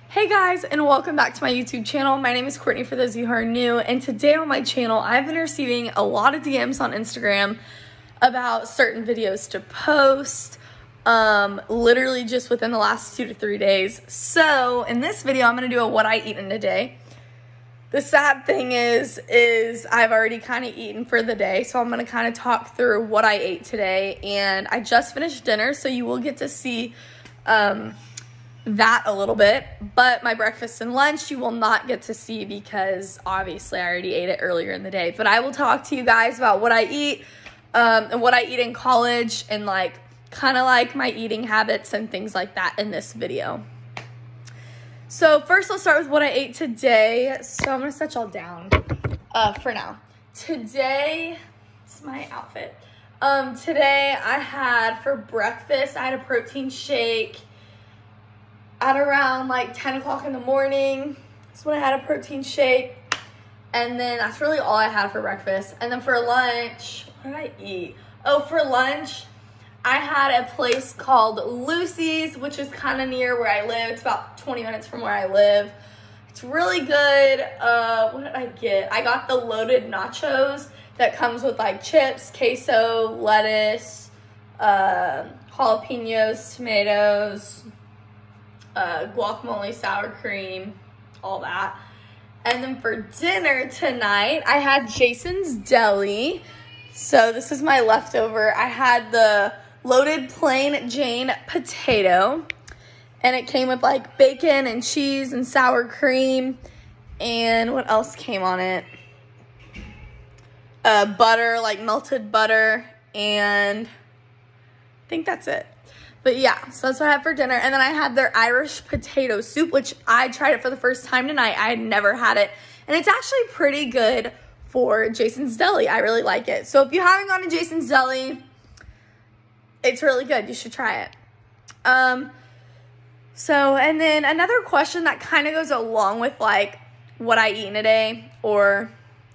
Hey guys, and welcome back to my YouTube channel. My name is Courtney for those of you who are new, and today on my channel I've been receiving a lot of DMs on Instagram about certain videos to post, literally just within the last 2 to 3 days. So in this video I'm going to do a what I eat in a day. The sad thing is I've already kind of eaten for the day, so I'm going to kind of talk through what I ate today, and I just finished dinner, so you will get to see that a little bit, but my breakfast and lunch you will not get to see because obviously I already ate it earlier in the day. But I will talk to you guys about what I eat and what I eat in college and like kind of like my eating habits and things like that in this video. So first I'll start with what I ate today. So I'm gonna set y'all down for now. Today, this is my outfit. Today I had for breakfast, I had a protein shake at around like 10 o'clock in the morning. That's when I had a protein shake. And then that's really all I had for breakfast. And then for lunch, what did I eat? Oh, for lunch, I had a place called Lucy's, which is kind of near where I live. It's about 20 minutes from where I live. It's really good. What did I get? I got the loaded nachos that comes with like chips, queso, lettuce, jalapenos, tomatoes, guacamole, sour cream, all that. And then for dinner tonight, I had Jason's Deli. So this is my leftover. I had the loaded plain Jane potato, and it came with like bacon and cheese and sour cream. And what else came on it? Butter, like melted butter, and I think that's it. But yeah, so that's what I had for dinner. And then I had their Irish potato soup, which I tried it for the first time tonight. I had never had it. And it's actually pretty good for Jason's Deli. I really like it. So if you haven't gone to Jason's Deli, it's really good. You should try it. And then another question that kind of goes along with like what I eat in a day or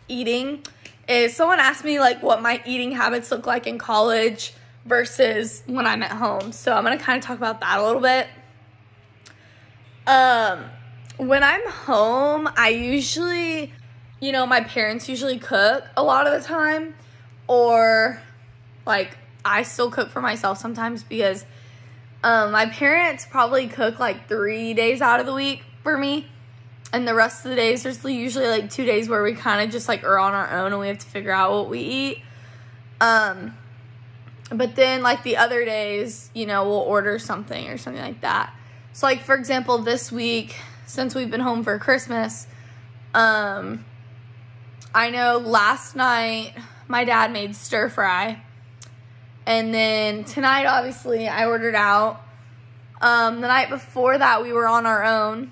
eating is someone asked me like what my eating habits look like in college versus when I'm at home. So I'm going to kind of talk about that a little bit. When I'm home, I usually, my parents usually cook a lot of the time, or like I still cook for myself sometimes because my parents probably cook like 3 days out of the week for me, and the rest of the days there's usually like 2 days where we kind of just like are on our own and we have to figure out what we eat. But then, like, the other days, we'll order something or something like that. So, like, for example, this week, since we've been home for Christmas, I know last night my dad made stir fry. And then tonight, obviously, I ordered out. The night before that, we were on our own.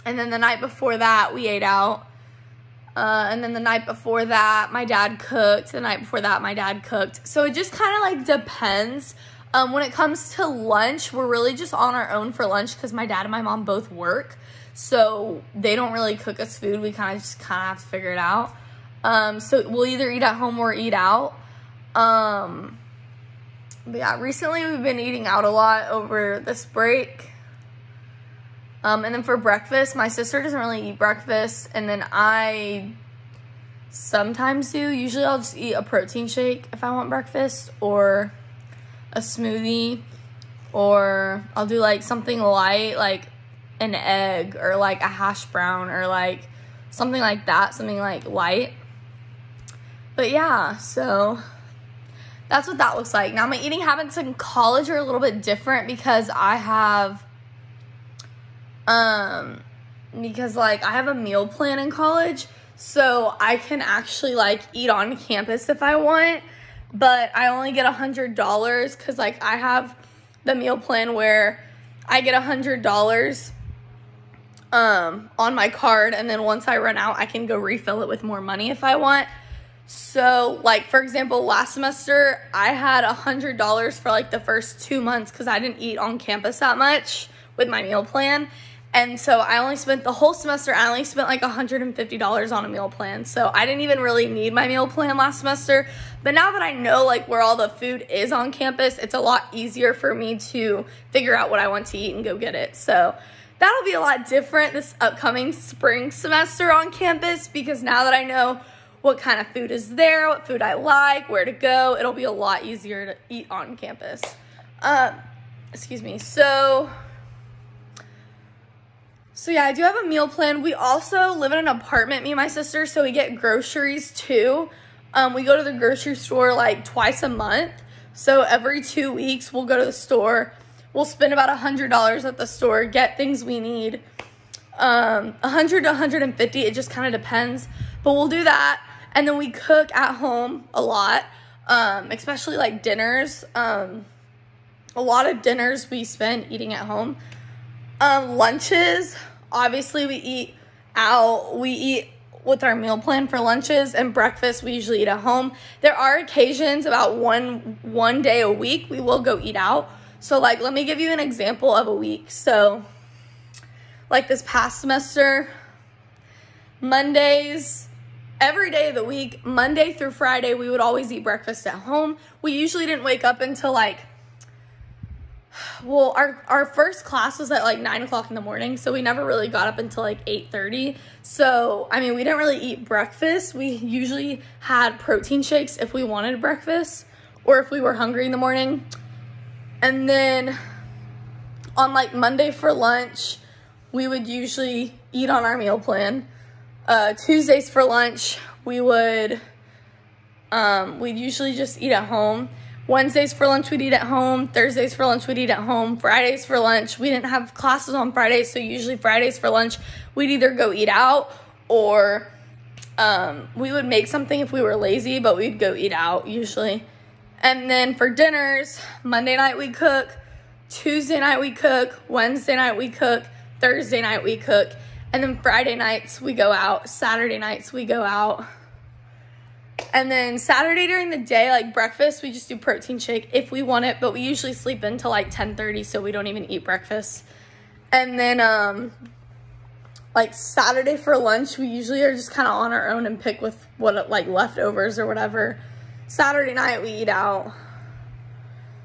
And then the night before that, we ate out. And then the night before that, my dad cooked. The night before that, my dad cooked. So it just kind of like depends. When it comes to lunch, we're really just on our own for lunch because my dad and my mom both work. So they don't really cook us food. We kind of have to figure it out. So we'll either eat at home or eat out. But yeah, recently we've been eating out a lot over this break. And then for breakfast, my sister doesn't really eat breakfast, and then I sometimes do. Usually I'll just eat a protein shake if I want breakfast, or a smoothie, or I'll do like something light, like an egg, or like a hash brown, or like something like that, something like light. But yeah, so that's what that looks like. Now my eating habits in college are a little bit different because I have I have a meal plan in college, so I can actually like eat on campus if I want, but I only get $100 because like I have the meal plan where I get $100 on my card, and then once I run out I can go refill it with more money if I want. So like for example, last semester I had $100 for like the first 2 months because I didn't eat on campus that much with my meal plan. And so I only spent the whole semester, I only spent like $150 on a meal plan. So I didn't even really need my meal plan last semester. But now that I know like where all the food is on campus, it's a lot easier for me to figure out what I want to eat and go get it. So that'll be a lot different this upcoming spring semester on campus, because now that I know what kind of food is there, what food I like, where to go, it'll be a lot easier to eat on campus. Excuse me. So yeah, I do have a meal plan. We also live in an apartment, me and my sister, so we get groceries too. We go to the grocery store like twice a month. So every 2 weeks, we'll go to the store. We'll spend about $100 at the store, get things we need. 100 to 150, it just kind of depends. But we'll do that. And then we cook at home a lot, especially like dinners. A lot of dinners we spend eating at home. Lunches, obviously we eat out. We eat with our meal plan for lunches, and breakfast we usually eat at home. There are occasions, about one day a week, we will go eat out. So like, let me give you an example of a week. So like this past semester, Mondays, every day of the week, Monday through Friday, we would always eat breakfast at home. We usually didn't wake up until like, well, our first class was at like 9 o'clock in the morning, so we never really got up until like 8:30. So, I mean, we didn't really eat breakfast. We usually had protein shakes if we wanted breakfast or if we were hungry in the morning. And then on like Monday for lunch, we would usually eat on our meal plan. Tuesdays for lunch, we'd usually just eat at home. Wednesdays for lunch, we'd eat at home. Thursdays for lunch, we'd eat at home. Fridays for lunch, we didn't have classes on Fridays, so usually Fridays for lunch, we'd either go eat out or we would make something if we were lazy, but we'd go eat out usually. And then for dinners, Monday night we cook, Tuesday night we cook, Wednesday night we cook, Thursday night we cook, and then Friday nights we go out, Saturday nights we go out. And then Saturday during the day, like breakfast, we just do protein shake if we want it, but we usually sleep until like 10:30, so we don't even eat breakfast. And then like Saturday for lunch, we usually are just kind of on our own and pick with what like leftovers or whatever. Saturday night we eat out.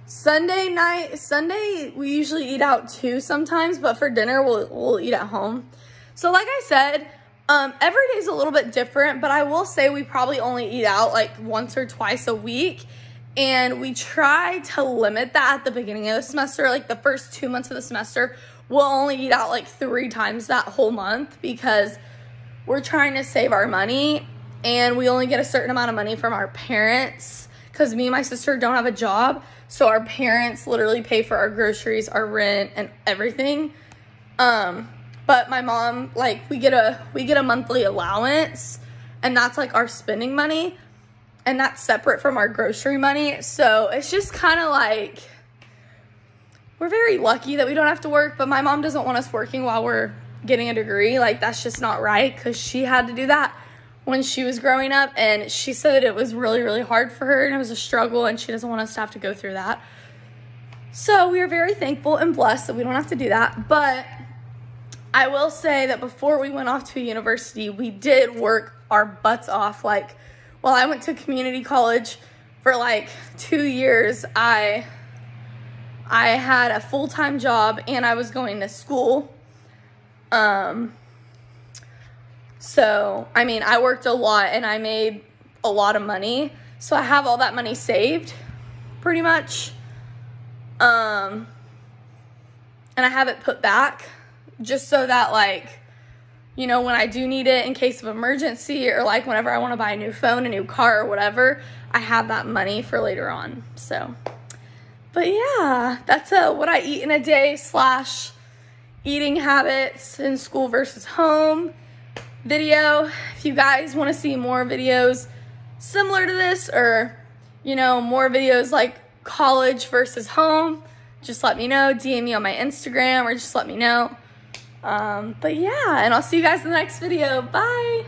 Sunday we usually eat out too sometimes, but for dinner we'll eat at home. So like I said, every day is a little bit different, but I will say we probably only eat out like once or twice a week, and we try to limit that at the beginning of the semester. Like the first 2 months of the semester, we'll only eat out like 3 times that whole month because we're trying to save our money, and we only get a certain amount of money from our parents because me and my sister don't have a job, so our parents literally pay for our groceries, our rent, and everything. But my mom, like, we get a monthly allowance, and that's like our spending money, and that's separate from our grocery money. So it's just kind of like, we're very lucky that we don't have to work, but my mom doesn't want us working while we're getting a degree. Like, that's just not right, because she had to do that when she was growing up, and she said it was really, really hard for her, and it was a struggle, and she doesn't want us to have to go through that. So we are very thankful and blessed that we don't have to do that. But I will say that before we went off to university, we did work our butts off. Like, while I went to community college for like 2 years, I had a full-time job and I was going to school. So, I mean, I worked a lot and I made a lot of money. So I have all that money saved, pretty much. And I have it put back just so that, like, you know, when I do need it in case of emergency, or like whenever I want to buy a new phone, a new car, or whatever, I have that money for later on. So, but yeah, that's what I eat in a day / eating habits in school versus home video. If you guys want to see more videos similar to this, or, you know, more videos like college versus home, just let me know. DM me on my Instagram, or just let me know. But yeah, and I'll see you guys in the next video. Bye.